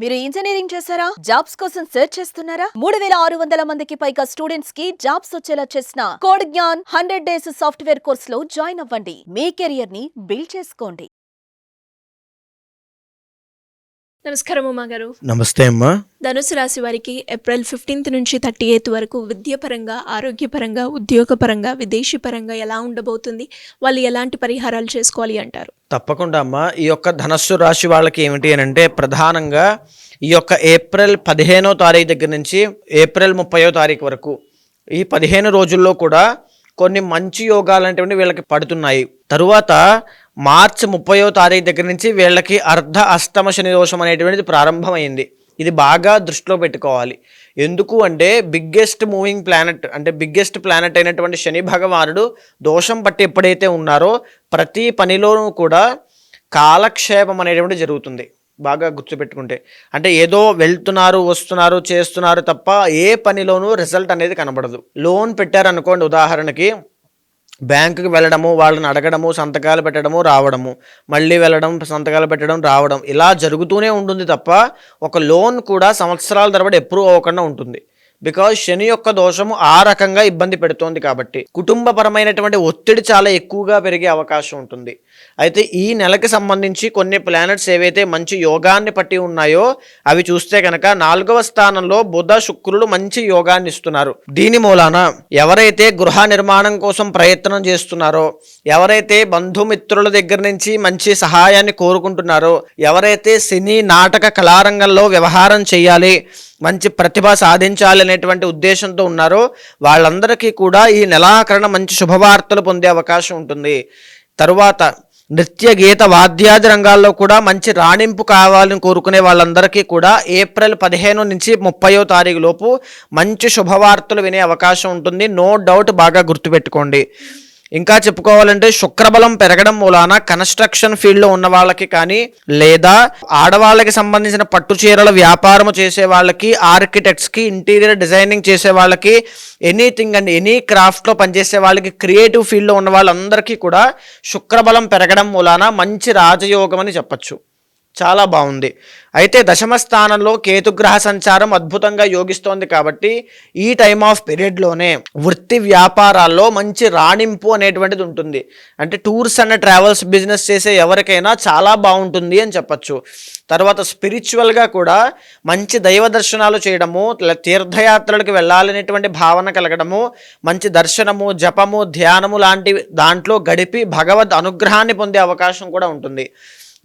మీరు ఇంజనీరింగ్ చేశారా? జాబ్స్ కోసం సెర్చ్ చేస్తున్నారా? 3600 మందికి పైగా స్టూడెంట్స్ కి జాబ్స్ వచ్చేలా చేసిన code Gyan 100 days software course లో జాయిన్ అవ్వండి. మీ కెరియర్ ని బిల్డ్ చేసుకోండి. నమస్కారం ఉమా గారు. నమస్తే అమ్మా. ధనుసు రాశి వారికి ఏప్రిల్ 15 నుంచి 30 వరకు విద్యాపరంగా, ఆరోగ్యపరంగా, ఉద్యోగపరంగా, విదేశీ పరంగా ఎలా ఉండబోతుంది? వాళ్ళు ఎలాంటి పరిహారాలు చేసుకోవాలి అంటారు? తప్పకుండా అమ్మా. ఈ యొక్క ధనస్సు రాశి వాళ్ళకి ఏమిటి అని అంటే ప్రధానంగా ఈ యొక్క ఏప్రిల్ 15వ తారీఖు దగ్గర నుంచి ఏప్రిల్ 30వ తారీఖు వరకు ఈ 15 రోజుల్లో కూడా కొన్ని మంచి యోగాలు అనేటువంటి వీళ్ళకి పడుతున్నాయి. తరువాత మార్చి 30వ తారీఖు దగ్గర నుంచి వీళ్ళకి అర్ధ అష్టమ శని దోషం అనేటువంటిది ప్రారంభమైంది. ఇది బాగా దృష్టిలో పెట్టుకోవాలి. ఎందుకు అంటే బిగ్గెస్ట్ మూవింగ్ ప్లానెట్ అంటే బిగ్గెస్ట్ ప్లానెట్ అయినటువంటి శని భగవానుడు దోషం పట్టి ఎప్పుడైతే ఉన్నారో ప్రతి పనిలోనూ కూడా కాలక్షేపం అనేటువంటి జరుగుతుంది. బాగా గుర్తుపెట్టుకుంటే అంటే ఏదో వెళ్తున్నారు, వస్తున్నారు, చేస్తున్నారు తప్ప ఏ పనిలోనూ రిజల్ట్ అనేది కనబడదు. లోన్ పెట్టారనుకోండి, ఉదాహరణకి బ్యాంకుకి వెళ్ళడము, వాళ్ళని అడగడము, సంతకాలు పెట్టడము, రావడము, మళ్ళీ వెళ్ళడం, సంతకాలు పెట్టడం, రావడం, ఇలా జరుగుతూనే ఉంటుంది తప్ప ఒక లోన్ కూడా సంవత్సరాల తరబడి అప్రూవ్ అవ్వకుండా ఉంటుంది. బికాజ్ శని యొక్క దోషము ఆ రకంగా ఇబ్బంది పెడుతోంది కాబట్టి కుటుంబపరమైనటువంటి ఒత్తిడి చాలా ఎక్కువగా పెరిగే అవకాశం ఉంటుంది. అయితే ఈ నెలకి సంబంధించి కొన్ని ప్లానెట్స్ ఏవైతే మంచి యోగాన్ని పట్టి ఉన్నాయో అవి చూస్తే కనుక 4వ స్థానంలో బుధ శుక్రులు మంచి యోగాన్ని ఇస్తున్నారు. దీని మూలాన ఎవరైతే గృహ నిర్మాణం కోసం ప్రయత్నం చేస్తున్నారో, ఎవరైతే బంధుమిత్రుల దగ్గర నుంచి మంచి సహాయాన్ని కోరుకుంటున్నారో, ఎవరైతే సినీ నాటక కళారంగంలో వ్యవహారం చేయాలి, మంచి ప్రతిభ సాధించాలి అనేటువంటి ఉద్దేశంతో ఉన్నారో వాళ్ళందరికీ కూడా ఈ నెలాఖరణ మంచి శుభవార్తలు పొందే అవకాశం ఉంటుంది. తరువాత నృత్య, గీత, వాద్యాది రంగాల్లో కూడా మంచి రాణింపు కావాలని కోరుకునే వాళ్ళందరికీ కూడా ఏప్రిల్ 15 నుంచి 30వ తారీఖు లోపు మంచి శుభవార్తలు వినే అవకాశం ఉంటుంది. నో డౌట్, బాగా గుర్తుపెట్టుకోండి. ఇంకా చెప్పుకోవాలంటే శుక్రబలం పెరగడం మూలాన కన్స్ట్రక్షన్ ఫీల్డ్లో ఉన్న వాళ్ళకి కానీ, లేదా ఆడవాళ్ళకి సంబంధించిన పట్టు చీరల వ్యాపారం చేసే వాళ్ళకి, ఆర్కిటెక్ట్స్కి, ఇంటీరియర్ డిజైనింగ్ చేసే వాళ్ళకి, ఎనీథింగ్ అండ్ ఎనీ క్రాఫ్ట్లో పనిచేసే వాళ్ళకి, క్రియేటివ్ ఫీల్డ్లో ఉన్న వాళ్ళందరికీ కూడా శుక్రబలం పెరగడం మూలాన మంచి రాజయోగం అని చెప్పచ్చు. చాలా బాగుంది. అయితే దశమ స్థానంలో కేతుగ్రహ సంచారం అద్భుతంగా యోగిస్తోంది కాబట్టి ఈ టైమ్ ఆఫ్ పీరియడ్లోనే వృత్తి వ్యాపారాల్లో మంచి రాణింపు అనేటువంటిది ఉంటుంది. అంటే టూర్స్ అండ్ ట్రావెల్స్ బిజినెస్ చేసే ఎవరికైనా చాలా బాగుంటుంది అని చెప్పచ్చు. తర్వాత స్పిరిచువల్గా కూడా మంచి దైవ దర్శనాలు చేయడము, తీర్థయాత్రలకు వెళ్ళాలనేటువంటి భావన కలగడము, మంచి దర్శనము, జపము, ధ్యానము లాంటి దాంట్లో గడిపి భగవద్ అనుగ్రహాన్ని పొందే అవకాశం కూడా ఉంటుంది.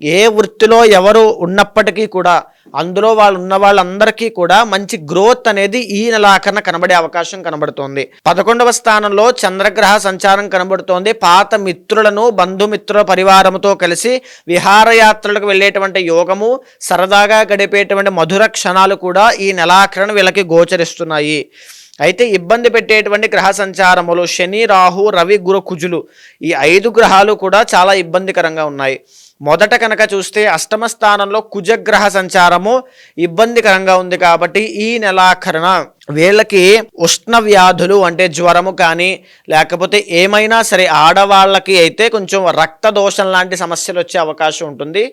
ఏ వృత్తిలో ఎవరు ఉన్నప్పటికీ కూడా అందులో వాళ్ళు ఉన్న వాళ్ళందరికీ కూడా మంచి గ్రోత్ అనేది ఈ నెలాఖరున కనబడే అవకాశం కనబడుతోంది. 11వ స్థానంలో చంద్రగ్రహ సంచారం కనబడుతోంది. పాత మిత్రులను, బంధుమిత్రుల పరివారంతో కలిసి విహారయాత్రలకు వెళ్ళేటువంటి యోగము, సరదాగా గడిపేటువంటి మధుర క్షణాలు కూడా ఈ నెలాఖరున వీళ్ళకి గోచరిస్తున్నాయి. అయితే ఇబ్బంది పెట్టేటువంటి గ్రహ సంచారములు శని, రాహు, రవి, గురు, కుజులు ఈ 5 గ్రహాలు కూడా చాలా ఇబ్బందికరంగా ఉన్నాయి. మొదట కనుక చూస్తే అష్టమ స్థానంలో కుజగ్రహ సంచారము ఇబ్బందికరంగా ఉంది కాబట్టి ఈ నెలాఖరున వీళ్ళకి ఉష్ణ వ్యాధులు అంటే జ్వరము కానీ, లేకపోతే ఏమైనా సరే ఆడవాళ్ళకి అయితే కొంచెం రక్త దోషం లాంటి సమస్యలు వచ్చే అవకాశం ఉంటుంది.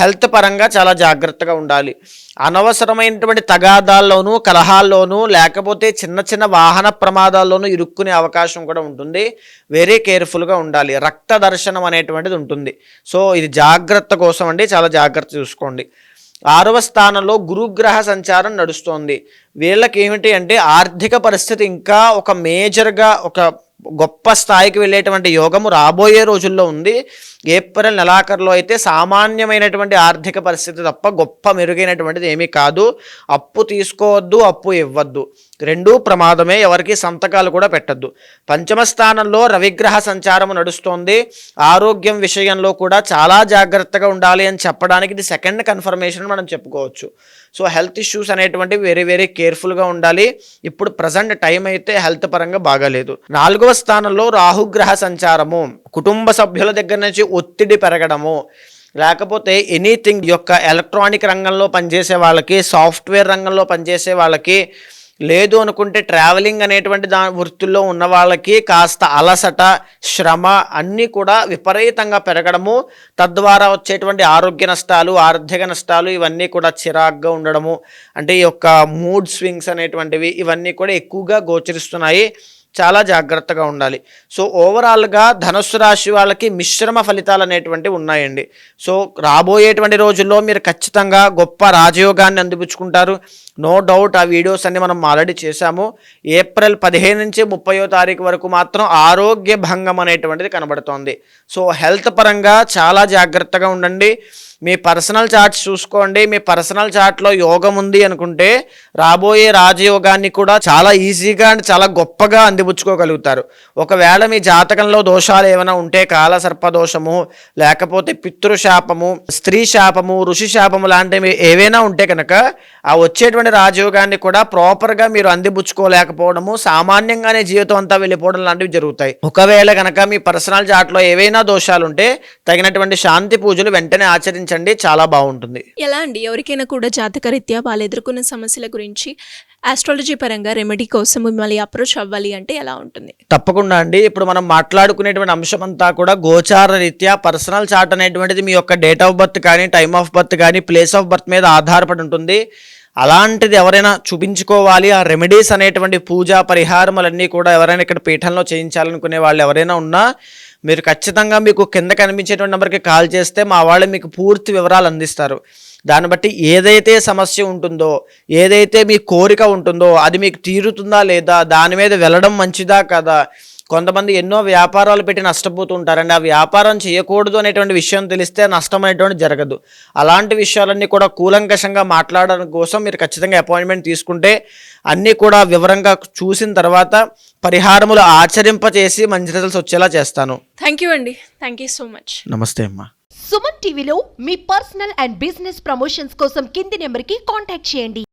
హెల్త్ పరంగా చాలా జాగ్రత్తగా ఉండాలి. అనవసరమైనటువంటి తగాదాల్లోనూ, కలహాల్లోనూ, లేకపోతే చిన్న చిన్న వాహన ప్రమాదాల్లోనూ ఇరుక్కునే అవకాశం కూడా ఉంటుంది. వెరీ కేర్ఫుల్గా ఉండాలి. రక్త దర్శనం అనేటువంటిది ఉంటుంది. సో ఇది జాగ్రత్త కోసం అండి, చాలా జాగ్రత్త చూసుకోండి. 6వ స్థానంలో గురుగ్రహ సంచారం నడుస్తోంది. వీళ్ళకి ఏమిటి అంటే ఆర్థిక పరిస్థితి ఇంకా ఒక మేజర్గా ఒక గొప్ప స్థాయికి వెళ్ళేటువంటి యోగము రాబోయే రోజుల్లో ఉంది. ఏప్రిల్ నెలాఖరులో అయితే సామాన్యమైనటువంటి ఆర్థిక పరిస్థితి తప్ప గొప్ప మెరుగైనటువంటిది ఏమీ కాదు. అప్పు తీసుకోవద్దు, అప్పు ఇవ్వద్దు, రెండూ ప్రమాదమే. ఎవరికి సంతకాలు కూడా పెట్టద్దు. 5వ స్థానంలో రవిగ్రహ సంచారం నడుస్తోంది. ఆరోగ్యం విషయంలో కూడా చాలా జాగ్రత్తగా ఉండాలి అని చెప్పడానికి ఇది సెకండ్ కన్ఫర్మేషన్ మనం చెప్పుకోవచ్చు. సో హెల్త్ ఇష్యూస్ అనేటువంటివి వెరీ వెరీ కేర్ఫుల్గా ఉండాలి. ఇప్పుడు ప్రజెంట్ టైం అయితే హెల్త్ పరంగా బాగాలేదు. 4వ స్థానంలో రాహుగ్రహ సంచారము కుటుంబ సభ్యుల దగ్గర నుంచి ఒత్తిడి పెరగడము, లేకపోతే ఎనీథింగ్ యొక్క ఎలక్ట్రానిక్ రంగంలో పనిచేసే వాళ్ళకి, సాఫ్ట్వేర్ రంగంలో పనిచేసే వాళ్ళకి, లేదు అనుకుంటే ట్రావెలింగ్ అనేటువంటి వృత్తుల్లో ఉన్న వాళ్ళకి కాస్త అలసట, శ్రమ అన్నీ కూడా విపరీతంగా పెరగడము, తద్వారా వచ్చేటువంటి ఆరోగ్య నష్టాలు, ఆర్థిక నష్టాలు ఇవన్నీ కూడా చిరాగ్గా ఉండడము, అంటే ఈ యొక్క మూడ్ స్వింగ్స్ అనేటువంటివి ఇవన్నీ కూడా ఎక్కువగా గోచరిస్తున్నాయి. చాలా జాగ్రత్తగా ఉండాలి. సో ఓవరాల్గా ధనుస్సు రాశి వాళ్ళకి మిశ్రమ ఫలితాలు అనేటువంటివి ఉన్నాయండి. సో రాబోయేటువంటి రోజుల్లో మీరు ఖచ్చితంగా గొప్ప రాజయోగాన్ని అందిపుచ్చుకుంటారు. No doubt. ఆ వీడియోస్ అన్ని మనం ఆల్రెడీ చేశాము. ఏప్రిల్ 15 నుంచి 30వ తారీఖు వరకు మాత్రం ఆరోగ్య భంగం అనేటువంటిది కనబడుతోంది. సో హెల్త్ పరంగా చాలా జాగ్రత్తగా ఉండండి. మీ పర్సనల్ చార్ట్స్ చూసుకోండి. మీ పర్సనల్ చార్ట్లో యోగం ఉంది అనుకుంటే రాబోయే రాజయోగాన్ని కూడా చాలా ఈజీగా అండ్ చాలా గొప్పగా అందిపుచ్చుకోగలుగుతారు. ఒకవేళ మీ జాతకంలో దోషాలు ఏమైనా ఉంటే కాలసర్ప దోషము, లేకపోతే పితృశాపము, స్త్రీ శాపము, ఋషి శాపము లాంటివి ఏవైనా ఉంటే కనుక ఆ వచ్చేటువంటి రాజయోగాన్ని కూడా ప్రాపర్గా మీరు అందిపుచ్చుకోలేకపోవడము, సామాన్యంగానే జీవితం అంతా వెళ్ళిపోవడం లాంటివి జరుగుతాయి. ఒకవేళ కనుక మీ పర్సనల్ చార్ట్లో ఏవైనా దోషాలు ఉంటే తగినటువంటి శాంతి పూజలు వెంటనే ఆచరించండి. చాలా బాగుంటుంది. ఎలా అండి, ఎవరికైనా కూడా జాతకరీత్యా వాళ్ళు ఎదుర్కొన్న సమస్యల గురించి ఆస్ట్రాలజీ పరంగా రెమెడీ కోసం మిమ్మల్ని అప్రోచ్ అవ్వాలి అంటే ఎలా ఉంటుంది? తప్పకుండా అండి. ఇప్పుడు మనం మాట్లాడుకునేటువంటి అంశం అంతా కూడా గోచార రీత్యా పర్సనల్ చార్ట్ అనేటువంటిది మీ యొక్క డేట్ ఆఫ్ బర్త్ కానీ, టైమ్ ఆఫ్ బర్త్ కానీ, ప్లేస్ ఆఫ్ బర్త్ మీద ఆధారపడి ఉంటుంది. అలాంటిది ఎవరైనా చూపించుకోవాలి, ఆ రెమెడీస్ అనేటువంటి పూజా పరిహారములన్నీ కూడా ఎవరైనా ఇక్కడ పీఠంలో చేయించాలనుకునే వాళ్ళు ఎవరైనా ఉన్నా మీరు ఖచ్చితంగా మీకు కింద కనిపించేటువంటి నెంబర్కి కాల్ చేస్తే మా వాళ్ళు మీకు పూర్తి వివరాలు అందిస్తారు. దాన్ని బట్టి ఏదైతే సమస్య ఉంటుందో, ఏదైతే మీ కోరిక ఉంటుందో అది మీకు తీరుతుందా లేదా, దాని మీద వెళ్ళడం మంచిదా కదా. కొంతమంది ఎన్నో వ్యాపారాలు పెట్టి నష్టపోతూ ఉంటారండి. ఆ వ్యాపారం చేయకూడదు అనేటువంటి విషయం తెలిస్తే నష్టం అనేటువంటి జరగదు. అలాంటి విషయాలన్నీ కూడా కూలంకషంగా మాట్లాడడం కోసం మీరు ఖచ్చితంగా అపాయింట్మెంట్ తీసుకుంటే అన్నీ కూడా వివరంగా చూసిన తర్వాత పరిహారములు ఆచరింపచేసి మంచి రిజల్ట్స్ వచ్చేలా చేస్తాను. థ్యాంక్ యూ అండి. Thank you so much. నమస్తే అమ్మా. సుమన్ టీవీలో మీ పర్సనల్ అండ్ బిజినెస్ ప్రమోషన్స్ కోసం కింది నెంబర్కి కాంటాక్ట్ చేయండి.